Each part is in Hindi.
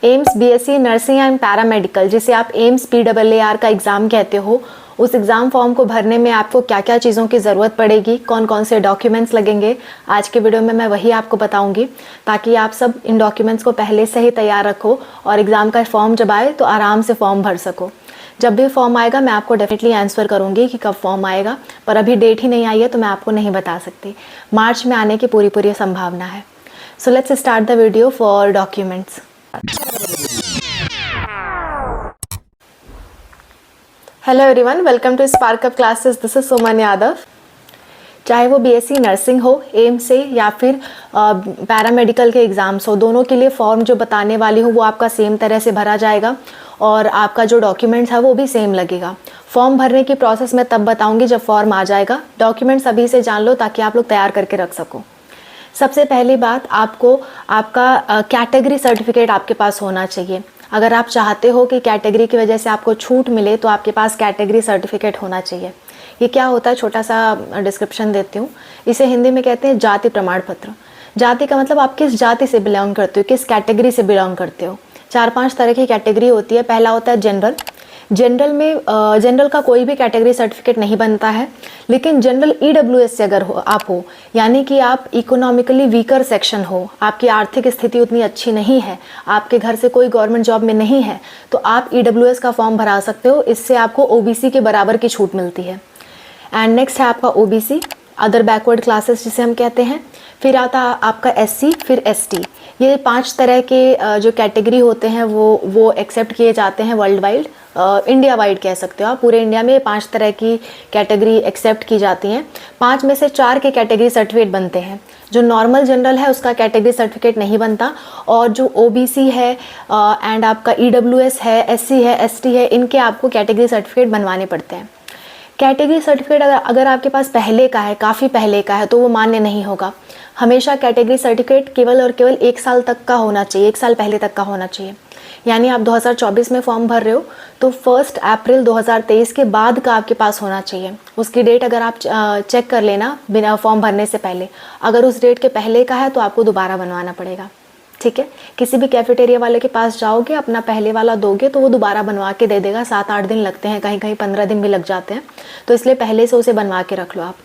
AIIMS BSc nursing and paramedical, जिसे आप एम्स PAAR का एग्ज़ाम कहते हो, उस एग्ज़ाम फॉर्म को भरने में आपको क्या क्या चीज़ों की ज़रूरत पड़ेगी, कौन कौन से डॉक्यूमेंट्स लगेंगे, आज के वीडियो में मैं वही आपको बताऊंगी, ताकि आप सब इन डॉक्यूमेंट्स को पहले से ही तैयार रखो और एग्ज़ाम का फॉर्म जब आए तो आराम से फॉर्म भर सको। जब भी फॉर्म आएगा मैं आपको डेफिनेटली आंसर करूंगी कि कब फॉर्म आएगा, पर अभी डेट ही नहीं आई है तो मैं आपको नहीं बता सकती। मार्च में आने की पूरी संभावना है। So let's start the video for documents. Hello everyone, welcome to spark up classes. This is Suman Yadav. चाहे वो बीएससी नर्सिंग हो एम्स से या फिर पैरामेडिकल के एग्ज़ाम्स हो, दोनों के लिए फॉर्म जो बताने वाली हूँ वो आपका सेम तरह से भरा जाएगा और आपका जो डॉक्यूमेंट्स है वो भी सेम लगेगा। फॉर्म भरने की प्रोसेस मैं तब बताऊंगी जब फॉर्म आ जाएगा। डॉक्यूमेंट्स अभी से जान लो ताकि आप लोग तैयार करके रख सको। सबसे पहली बात, आपको आपका कैटेगरी सर्टिफिकेट आपके पास होना चाहिए। अगर आप चाहते हो कि कैटेगरी की वजह से आपको छूट मिले तो आपके पास कैटेगरी सर्टिफिकेट होना चाहिए। ये क्या होता है, छोटा सा डिस्क्रिप्शन देती हूँ। इसे हिंदी में कहते हैं जाति प्रमाण पत्र। जाति का मतलब आप किस जाति से बिलोंग करते हो, किस कैटेगरी से बिलोंग करते हो। 4-5 तरह की कैटेगरी होती है। पहला होता है जनरल। जनरल में जनरल का कोई भी कैटेगरी सर्टिफिकेट नहीं बनता है, लेकिन जनरल EWS से अगर आप हो, यानी कि आप इकोनॉमिकली वीकर सेक्शन हो, आपकी आर्थिक स्थिति उतनी अच्छी नहीं है, आपके घर से कोई गवर्नमेंट जॉब में नहीं है, तो आप EWS का फॉर्म भरा सकते हो। इससे आपको OBC के बराबर की छूट मिलती है। एंड नेक्स्ट है आपका OBC, अदर बैकवर्ड क्लासेस जिसे हम कहते हैं। फिर आता आपका SC, फिर ST। ये 5 तरह के जो कैटेगरी होते हैं वो एक्सेप्ट किए जाते हैं वर्ल्ड वाइड, इंडिया वाइड कह सकते हो आप। पूरे इंडिया में 5 तरह की कैटेगरी एक्सेप्ट की जाती हैं। 5 में से 4 के कैटेगरी सर्टिफिकेट बनते हैं। जो नॉर्मल जनरल है उसका कैटेगरी सर्टिफिकेट नहीं बनता, और जो OBC है एंड आपका EWS है, SC है, ST है, इनके आपको कैटेगरी सर्टिफिकेट बनवाने पड़ते हैं। कैटेगरी सर्टिफिकेट अगर आपके पास पहले का है, काफ़ी पहले का है, तो वो मान्य नहीं होगा। हमेशा कैटेगरी सर्टिफिकेट केवल और केवल 1 साल तक का होना चाहिए, 1 साल पहले तक का होना चाहिए। यानी आप 2024 में फॉर्म भर रहे हो तो 1 अप्रैल 2023 के बाद का आपके पास होना चाहिए। उसकी डेट अगर आप चेक कर लेना बिना फॉर्म भरने से पहले। अगर उस डेट के पहले का है तो आपको दोबारा बनवाना पड़ेगा, ठीक है। किसी भी कैफेटेरिया वाले के पास जाओगे, अपना पहले वाला दोगे तो वो दोबारा बनवा के दे देगा। 7-8 दिन लगते हैं, कहीं कहीं 15 दिन भी लग जाते हैं, तो इसलिए पहले से उसे बनवा के रख लो आप।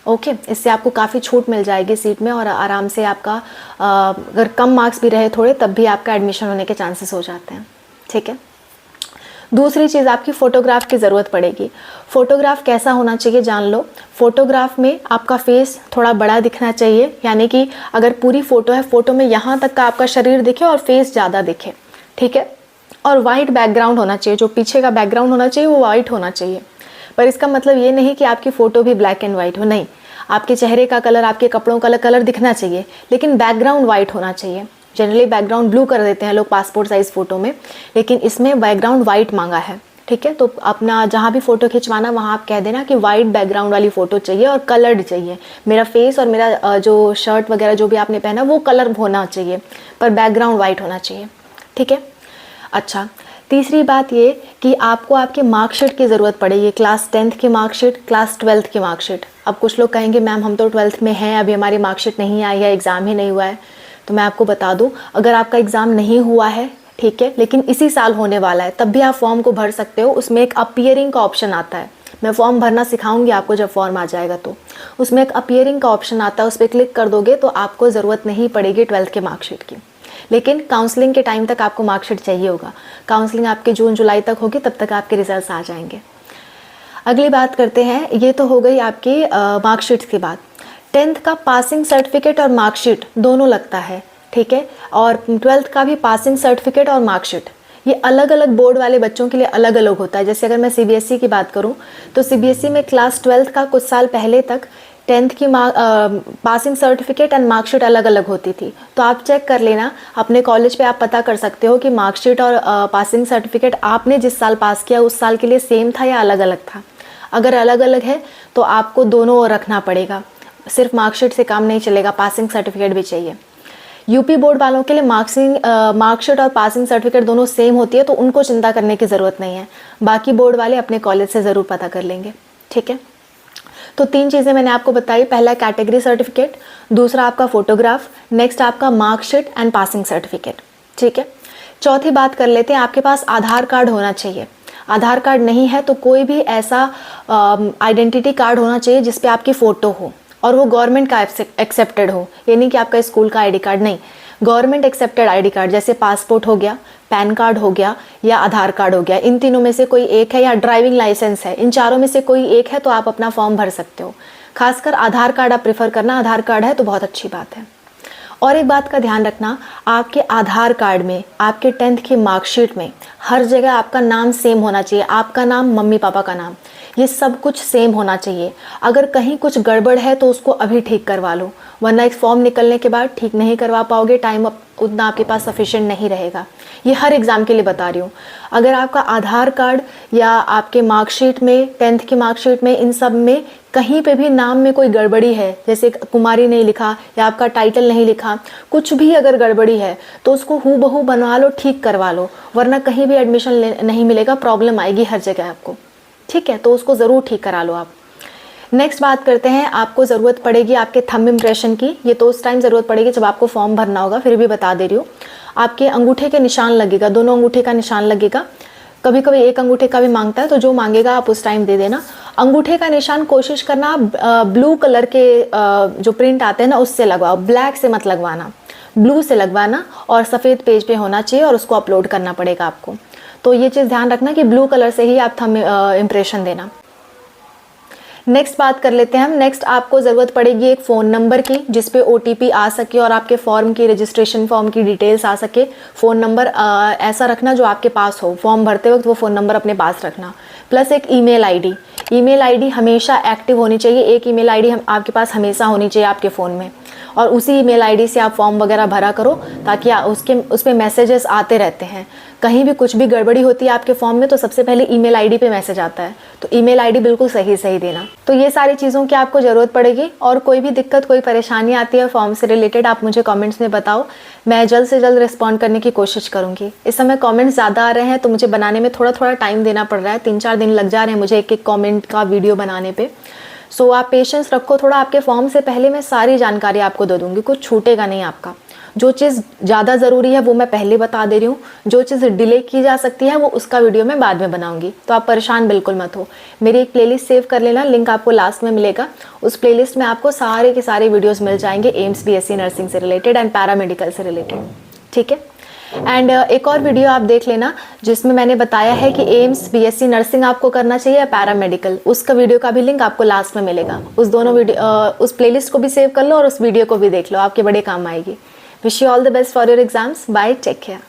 ओके, इससे आपको काफ़ी छूट मिल जाएगी सीट में, और आराम से आपका अगर कम मार्क्स भी रहे थोड़े तब भी आपका एडमिशन होने के चांसेस हो जाते हैं, ठीक है। दूसरी चीज़, आपकी फ़ोटोग्राफ की ज़रूरत पड़ेगी। फ़ोटोग्राफ कैसा होना चाहिए जान लो। फ़ोटोग्राफ में आपका फेस थोड़ा बड़ा दिखना चाहिए, यानी कि अगर पूरी फ़ोटो है, फ़ोटो में यहाँ तक का आपका शरीर दिखे और फेस ज़्यादा दिखे, ठीक है। और वाइट बैकग्राउंड होना चाहिए, जो पीछे का बैकग्राउंड होना चाहिए वो वाइट होना चाहिए। पर इसका मतलब ये नहीं कि आपकी फ़ोटो भी ब्लैक एंड वाइट हो, नहीं। आपके चेहरे का कलर, आपके कपड़ों का कलर दिखना चाहिए, लेकिन बैकग्राउंड वाइट होना चाहिए। जनरली बैकग्राउंड ब्लू कर देते हैं लोग पासपोर्ट साइज़ फ़ोटो में, लेकिन इसमें बैकग्राउंड वाइट मांगा है, ठीक है। तो अपना जहाँ भी फ़ोटो खिंचवाना वहाँ आप कह देना कि वाइट बैकग्राउंड वाली फ़ोटो चाहिए और कलर्ड चाहिए। मेरा फेस और मेरा जो शर्ट वगैरह जो भी आपने पहना वो कलर होना चाहिए, पर बैकग्राउंड वाइट होना चाहिए, ठीक है। अच्छा, तीसरी बात ये कि आपको आपके मार्कशीट की ज़रूरत पड़ेगी। क्लास 10th की मार्कशीट, क्लास 12th की मार्कशीट। अब कुछ लोग कहेंगे मैम हम तो 12th में हैं, अभी हमारी मार्कशीट नहीं आई है, एग्ज़ाम ही नहीं हुआ है। तो मैं आपको बता दूं, अगर आपका एग्ज़ाम नहीं हुआ है, ठीक है, लेकिन इसी साल होने वाला है, तब भी आप फॉर्म को भर सकते हो। उसमें एक अपीयरिंग का ऑप्शन आता है। मैं फॉर्म भरना सिखाऊंगी आपको जब फॉर्म आ जाएगा, तो उसमें एक अपीयरिंग का ऑप्शन आता है, उस पर क्लिक कर दोगे तो आपको ज़रूरत नहीं पड़ेगी 12th के मार्कशीट की। लेकिन काउंसलिंग के टाइम तक आपको मार्कशीट चाहिए होगा। काउंसलिंग आपके जून-जुलाई तक होगी, तब तक आपके रिजल्ट्स आ जाएंगे। अगली बात करते हैं, ये तो हो गई आपकी मार्कशीट की बात। 10th का पासिंग सर्टिफिकेट और मार्कशीट दोनों लगता है, ठीक है। और 12th का भी पासिंग सर्टिफिकेट और मार्कशीट, ये अलग अलग बोर्ड वाले बच्चों के लिए अलग अलग होता है। जैसे अगर मैं CBSE की बात करूं तो CBSE में क्लास 12th का कुछ साल पहले तक 10th की पासिंग सर्टिफिकेट एंड मार्कशीट अलग अलग होती थी। तो आप चेक कर लेना अपने कॉलेज पे, आप पता कर सकते हो कि मार्कशीट और पासिंग सर्टिफिकेट आपने जिस साल पास किया उस साल के लिए सेम था या अलग अलग था। अगर अलग अलग है तो आपको दोनों रखना पड़ेगा, सिर्फ मार्कशीट से काम नहीं चलेगा, पासिंग सर्टिफिकेट भी चाहिए। यूपी बोर्ड वालों के लिए मार्कशीट और पासिंग सर्टिफिकेट दोनों सेम होती है, तो उनको चिंता करने की ज़रूरत नहीं है। बाकी बोर्ड वाले अपने कॉलेज से ज़रूर पता कर लेंगे, ठीक है। तो 3 चीज़ें मैंने आपको बताई। पहला कैटेगरी सर्टिफिकेट, दूसरा आपका फोटोग्राफ, नेक्स्ट आपका मार्कशीट एंड पासिंग सर्टिफिकेट, ठीक है। चौथी बात कर लेते हैं, आपके पास आधार कार्ड होना चाहिए। आधार कार्ड नहीं है तो कोई भी ऐसा आइडेंटिटी कार्ड होना चाहिए जिस पे आपकी फ़ोटो हो और वो गवर्नमेंट का एक्सेप्टेड हो। ये नहीं कि आपका स्कूल का आईडी कार्ड, नहीं, गवर्नमेंट एक्सेप्टेड आईडी कार्ड, जैसे पासपोर्ट हो गया, पैन कार्ड हो गया या आधार कार्ड हो गया। इन तीनों में से कोई एक है, या ड्राइविंग लाइसेंस है, इन चारों में से कोई एक है तो आप अपना फॉर्म भर सकते हो। खासकर आधार कार्ड आप प्रेफर करना, आधार कार्ड है तो बहुत अच्छी बात है। और एक बात का ध्यान रखना, आपके आधार कार्ड में, आपके 10th की मार्कशीट में हर जगह आपका नाम सेम होना चाहिए। आपका नाम, मम्मी पापा का नाम, ये सब कुछ सेम होना चाहिए। अगर कहीं कुछ गड़बड़ है तो उसको अभी ठीक करवा लो, वरना एक फॉर्म निकलने के बाद ठीक नहीं करवा पाओगे, टाइम उतना आपके पास सफिशिएंट नहीं रहेगा। ये हर एग्ज़ाम के लिए बता रही हूँ। अगर आपका आधार कार्ड या आपके मार्कशीट में, 10th की मार्कशीट में, इन सब में कहीं पे भी नाम में कोई गड़बड़ी है, जैसे कुमारी नहीं लिखा या आपका टाइटल नहीं लिखा, कुछ भी अगर गड़बड़ी है तो उसको हूबहू बनवा लो, ठीक करवा लो, वरना कहीं भी एडमिशन नहीं मिलेगा, प्रॉब्लम आएगी हर जगह आपको। ठीक है, तो उसको ज़रूर ठीक करा लो आप। नेक्स्ट बात करते हैं, आपको ज़रूरत पड़ेगी आपके थंब इम्प्रेशन की। ये तो उस टाइम ज़रूरत पड़ेगी जब आपको फॉर्म भरना होगा, फिर भी बता दे रही हूँ। आपके अंगूठे के निशान लगेगा, दोनों अंगूठे का निशान लगेगा। कभी कभी एक अंगूठे का भी मांगता है, तो जो मांगेगा आप उस टाइम दे देना। अंगूठे का निशान कोशिश करना ब्लू कलर के जो प्रिंट आते हैं ना उससे लगवाओ, ब्लैक से मत लगवाना, ब्लू से लगवाना, और सफ़ेद पेज पे होना चाहिए और उसको अपलोड करना पड़ेगा आपको। तो ये चीज़ ध्यान रखना कि ब्लू कलर से ही आप थंब इम्प्रेशन देना। नेक्स्ट बात कर लेते हैं हम। नेक्स्ट आपको ज़रूरत पड़ेगी एक फ़ोन नंबर की जिस पे OTP आ सके और आपके फॉर्म की, रजिस्ट्रेशन फॉर्म की डिटेल्स आ सके। फ़ोन नंबर ऐसा रखना जो आपके पास हो, फॉर्म भरते वक्त वो फ़ोन नंबर अपने पास रखना। प्लस एक ईमेल आईडी। ईमेल आईडी हमेशा एक्टिव होनी चाहिए, एक ईमेल आईडी आपके पास हमेशा होनी चाहिए आपके फ़ोन में, और उसी ईमेल आईडी से आप फॉर्म वगैरह भरा करो, ताकि उस पर मैसेजेस आते रहते हैं। कहीं भी कुछ भी गड़बड़ी होती है आपके फॉर्म में तो सबसे पहले ईमेल आईडी पे मैसेज आता है, तो ईमेल आईडी बिल्कुल सही देना। तो ये सारी चीज़ों की आपको ज़रूरत पड़ेगी। और कोई भी दिक्कत, कोई परेशानी आती है फॉर्म से रिलेटेड, आप मुझे कमेंट्स में बताओ, मैं जल्द से जल्द रिस्पॉन्ड करने की कोशिश करूँगी। इस समय कमेंट्स ज़्यादा आ रहे हैं तो मुझे बनाने में थोड़ा थोड़ा टाइम देना पड़ रहा है, 3-4 दिन लग जा रहे हैं मुझे एक एक कमेंट का वीडियो बनाने पे। सो आप पेशेंस रखो थोड़ा। आपके फॉर्म से पहले मैं सारी जानकारी आपको दे दूँगी, कुछ छूटेगा नहीं आपका। जो चीज़ ज़्यादा ज़रूरी है वो मैं पहले बता दे रही हूँ, जो चीज़ डिले की जा सकती है वो उसका वीडियो मैं बाद में बनाऊंगी, तो आप परेशान बिल्कुल मत हो। मेरी एक प्लेलिस्ट सेव कर लेना, लिंक आपको लास्ट में मिलेगा। उस प्लेलिस्ट में आपको सारे के सारे वीडियोस मिल जाएंगे एम्स BSc नर्सिंग से रिलेटेड एंड पैरामेडिकल से रिलेटेड। ठीक है, एंड एक और वीडियो आप देख लेना जिसमें मैंने बताया है कि एम्स BSc नर्सिंग आपको करना चाहिए या पैरामेडिकल, उसका वीडियो का भी लिंक आपको लास्ट में मिलेगा। उस दोनों वीडियो, उस प्लेलिस्ट को भी सेव कर लो और उस वीडियो को भी देख लो, आपके बड़े काम आएगी। Wish you all the best for your exams. Bye. Take care.